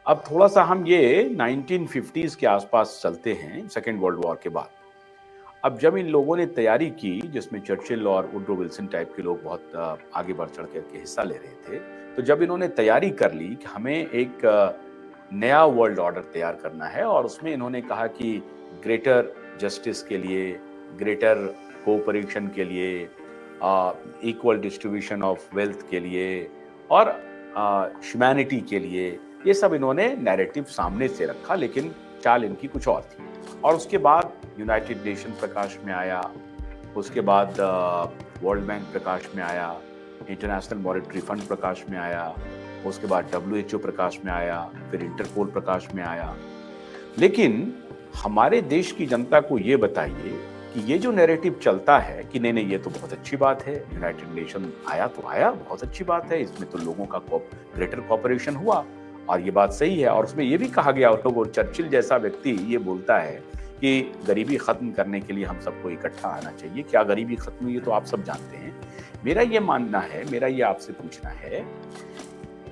अब थोड़ा सा हम ये 1950s के आसपास चलते हैं, सेकेंड वर्ल्ड वॉर के बाद। अब जब इन लोगों ने तैयारी की, जिसमें चर्चिल और वुडरो विल्सन टाइप के लोग बहुत आगे बढ़ चढ़ करके हिस्सा ले रहे थे, तो जब इन्होंने तैयारी कर ली कि हमें एक नया वर्ल्ड ऑर्डर तैयार करना है, और उसमें इन्होंने कहा कि ग्रेटर जस्टिस के लिए, ग्रेटर कोऑपरेशन के लिए, इक्वल डिस्ट्रीब्यूशन ऑफ वेल्थ के लिए, और ह्यूमैनिटी के लिए, ये सब इन्होंने नैरेटिव सामने से रखा, लेकिन चाल इनकी कुछ और थी। और उसके बाद यूनाइटेड नेशन प्रकाश में आया, उसके बाद वर्ल्ड बैंक प्रकाश में आया, इंटरनेशनल मॉनेटरी फंड प्रकाश में आया, उसके बाद WHO प्रकाश में आया, फिर इंटरपोल प्रकाश में आया। लेकिन हमारे देश की जनता को ये बताइए कि ये जो नैरेटिव चलता है कि नहीं नहीं ये तो बहुत अच्छी बात है, यूनाइटेड नेशन आया तो आया, बहुत अच्छी बात है, इसमें तो लोगों का ग्रेटर कोऑपरेशन हुआ, और ये बात सही है। और उसमें ये भी कहा गया, और चर्चिल जैसा व्यक्ति ये बोलता है कि गरीबी खत्म करने के लिए हम सबको इकट्ठा आना चाहिए। क्या गरीबी खत्म हुई, तो आप सब जानते हैं। मेरा ये मानना है, मेरा ये आपसे पूछना है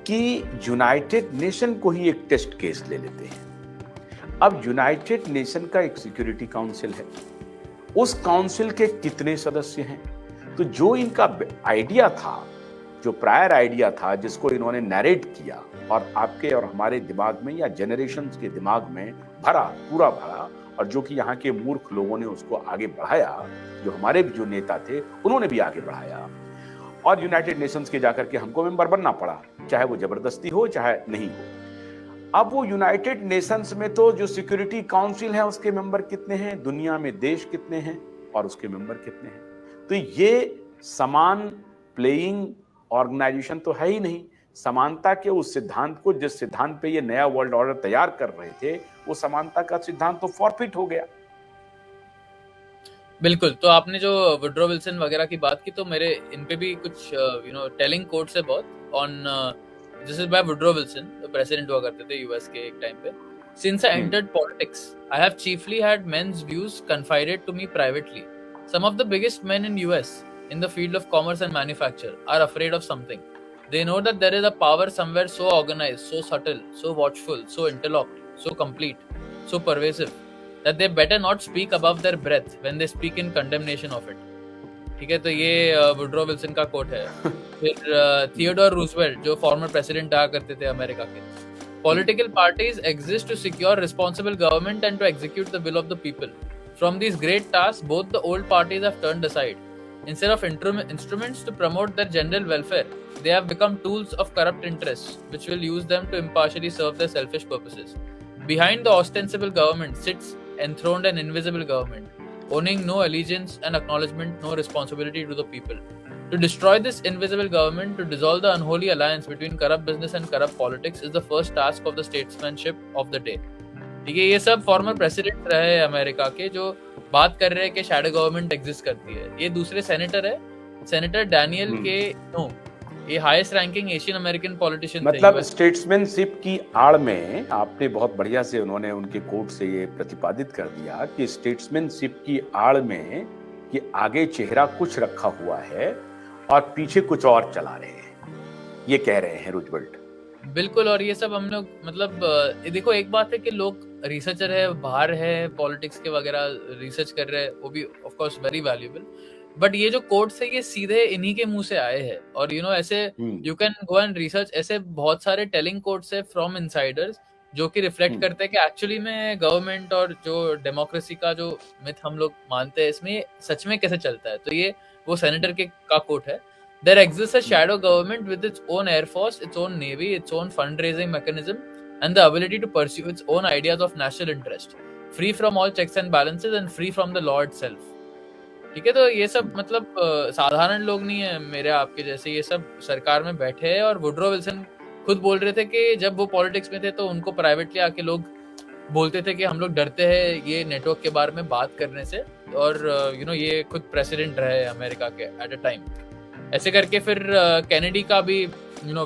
कि यूनाइटेड नेशन को ही एक टेस्ट केस ले लेते हैं। अब यूनाइटेड नेशन का एक सिक्योरिटी काउंसिल है, उस काउंसिल के कितने सदस्य हैं? तो जो इनका आइडिया था, जो प्रायर आइडिया था, जिसको इन्होंने नैरेट किया और आपके और हमारे दिमाग में या जनरेशंस के दिमाग में भरा, पूरा भरा, और जो कि यहाँ के मूर्ख लोगों ने उसको आगे बढ़ाया, जो हमारे जो नेता थे उन्होंने भी आगे बढ़ाया, और यूनाइटेड नेशंस के जाकर के हमको मेंबर बनना पड़ा, चाहे वो जबरदस्ती हो चाहे नहीं हो। अब वो यूनाइटेड नेशंस में तो जो सिक्योरिटी काउंसिल है उसके मेंबर कितने हैं, दुनिया में देश कितने हैं और उसके मेंबर कितने हैं? तो ये समान प्लेइंग ऑर्गेनाइजेशन तो है ही नहीं। समानता के उस सिद्धांत को, जिस सिद्धांत पे ये नया वर्ल्ड ऑर्डर तैयार कर रहे थे, वो समानता का सिद्धांत तो फॉरफिट हो गया। बिल्कुल। तो आपने जो वुडरो विल्सन वगैरह की बात की, तो मेरे इन पे भी कुछ टेलिंग कोट्स है बहुत on this is by Woodrow Wilson, जो प्रेसिडेंट हुआ करते थे यूएस के एक टाइम पे। Since I entered politics, I have chiefly had men's views confided to me privately. Some of the biggest men in US in the field of commerce and manufacture are afraid of something. They know that there is a power somewhere so organized, so subtle, so watchful, so interlocked, so complete, so pervasive, that they better not speak above their breath when they speak in condemnation of it. ठीक है, तो ये Woodrow Wilson का coat है। फिर Theodore Roosevelt, जो former president आया करते थे अमेरिका के, political parties exist to secure responsible government and to execute the will of the people. From these great tasks, both the old parties have turned aside. Instead of instruments to promote their general welfare, they have become tools of corrupt interests, which will use them to impartially serve their selfish purposes. Behind the ostensible government sits enthroned an invisible government, owning no allegiance and acknowledgement, no responsibility to the people. To destroy this invisible government, to dissolve the unholy alliance between corrupt business and corrupt politics is the first task of the statesmanship of the day. ठीक है, ये सब former president रहे America के जो बात कर रहे हैं कि शैडो गवर्नमेंट एग्जिस्ट करती है। ये दूसरे सेनेटर है, सेनेटर डैनियल के नो, ये highest ranking Asian American politician, मतलब स्टेट्समैनशिप की आड़ में आपने बहुत बढ़िया से उन्होंने उनके कोट से ये प्रतिपादित कर दिया कि स्टेट्समैनशिप की आड़ में कि आगे चेहरा कुछ रखा हुआ है और पीछे कुछ और चला रहे हैं, ये कह रहे हैं रूजवेल्ट। बिल्कुल। और ये सब हम लोग मतलब देखो, एक बात है कि लोग रिसर्चर है, बाहर है, पॉलिटिक्स के वगैरह रिसर्च कर रहे हैं, वो भी of course very valuable, but ये जो कोट्स है ये सीधे इन्हीं के मुंह से आए हैं। और ऐसे you can go and research, ऐसे बहुत सारे टेलिंग कोट्स है फ्रॉम इनसाइडर्स जो कि रिफ्लेक्ट करते हैं कि एक्चुअली में गवर्नमेंट और जो डेमोक्रेसी का जो मिथ हम लोग मानते हैं इसमें सच में कैसे चलता है। तो ये वो सेनेटर के का कोट है। There exists a shadow government with its own air force, its own navy, its own fundraising mechanism, and the ability to pursue its own ideas of national interest, free from all checks and balances and free from the law itself. ठीक है, तो ये सब मतलब साधारण लोग नहीं है मेरे आपके जैसे, ये सब सरकार में बैठे हैं। और वुडरो विल्सन खुद बोल रहे थे कि जब वो पॉलिटिक्स में थे तो उनको प्राइवेटली आके लोग बोलते थे कि हम लोग डरते हैं ये नेटवर्क के बारे में बात करने से। और ये खुद प्रेसिडेंट रहे अमेरिका के एट अ टाइम। ऐसे करके फिर कैनेडी का भी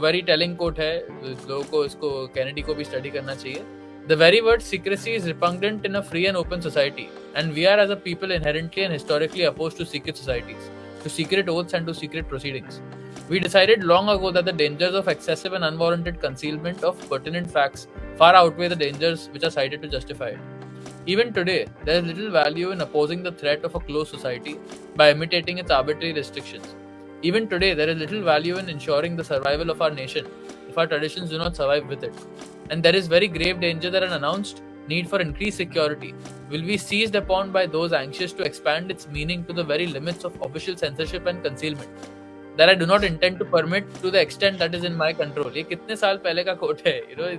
वेरी टेलिंग कोट है, लोगों को इसको कैनेडी को भी स्टडी करना चाहिए। The very word secrecy is repugnant in a free and open society, and we are as a people inherently and historically opposed to secret societies, to secret oaths and to secret proceedings. We decided long ago that the dangers of excessive and unwarranted concealment of pertinent facts far outweigh the dangers which are cited to justify it. Even today, there is little value in opposing the threat of a closed society by imitating its arbitrary restrictions. Even today, there is little value in ensuring the survival of our nation if our traditions do not survive with it. And there is very grave danger that an announced need for increased security will be seized upon by those anxious to expand its meaning to the very limits of official censorship and concealment. That I do not intend to permit to the extent that is in my control. ये कितने साल पहले का quote है? You know,